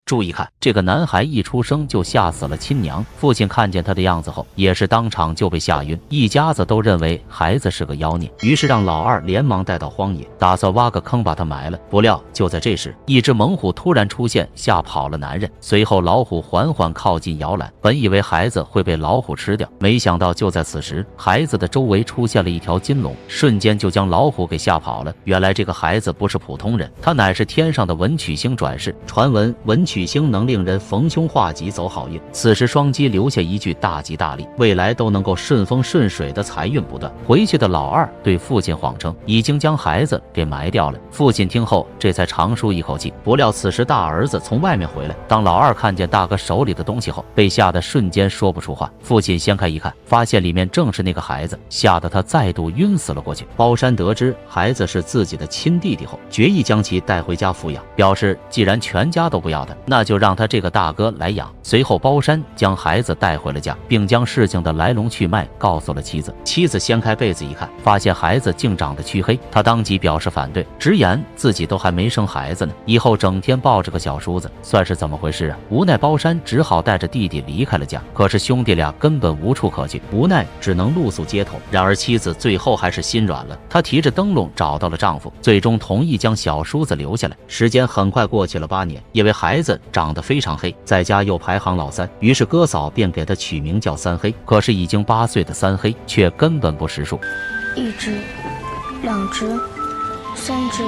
注意看，这个男孩一出生就吓死了亲娘，父亲看见他的样子后，也是当场就被吓晕，一家子都认为孩子是个妖孽，于是让老二连忙带到荒野，打算挖个坑把他埋了。不料就在这时，一只猛虎突然出现，吓跑了男人。随后老虎缓缓靠近摇篮，本以为孩子会被老虎吃掉，没想到就在此时，孩子的周围出现了一条金龙，瞬间就将老虎给吓跑了。原来这个孩子不是普通人，他乃是天上的文曲星转世。传闻文曲星能令人逢凶化吉，走好运。此时双击留下一句大吉大利，未来都能够顺风顺水的财运不断。回去的老二对父亲谎称已经将孩子给埋掉了，父亲听后这才长舒一口气。不料此时大儿子从外面回来，当老二看见大哥手里的东西后，被吓得瞬间说不出话。父亲掀开一看，发现里面正是那个孩子，吓得他再度晕死了过去。包山得知孩子是自己的亲弟弟后，决意将其带回家抚养，表示既然全家都不要他，那就让他这个大哥来养。随后包山将孩子带回了家，并将事情的来龙去脉告诉了妻子。妻子掀开被子一看，发现孩子竟长得黢黑，他当即表示反对，直言自己都还没生孩子呢，以后整天抱着个小叔子，算是怎么回事啊？无奈包山只好带着弟弟离开了家，可是兄弟俩根本无处可去，无奈只能露宿街头。然而妻子最后还是心软了，她提着灯笼找到了丈夫，最终同意将小叔子留下来。时间很快过去了8年，因为孩子长得非常黑，在家又排行老3，于是哥嫂便给他取名叫三黑。可是已经8岁的三黑却根本不识数，1只、2只、3只、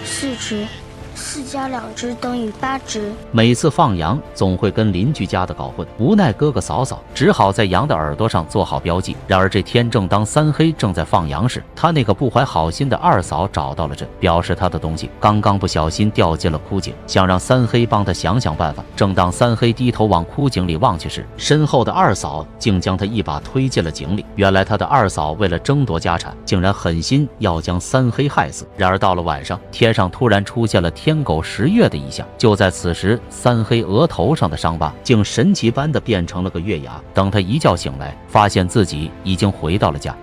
4只，4加2只等于8只。每次放羊总会跟邻居家的搞混，无奈哥哥嫂嫂只好在羊的耳朵上做好标记。然而这天正当三黑正在放羊时，他那个不怀好心的二嫂找到了这，表示他的东西刚刚不小心掉进了枯井，想让三黑帮他想想办法。正当三黑低头往枯井里望去时，身后的二嫂竟将他一把推进了井里。原来他的二嫂为了争夺家产，竟然狠心要将三黑害死。然而到了晚上，天上突然出现了天狗食月的异象，就在此时，三黑额头上的伤疤竟神奇般的变成了个月牙。等他一觉醒来，发现自己已经回到了家。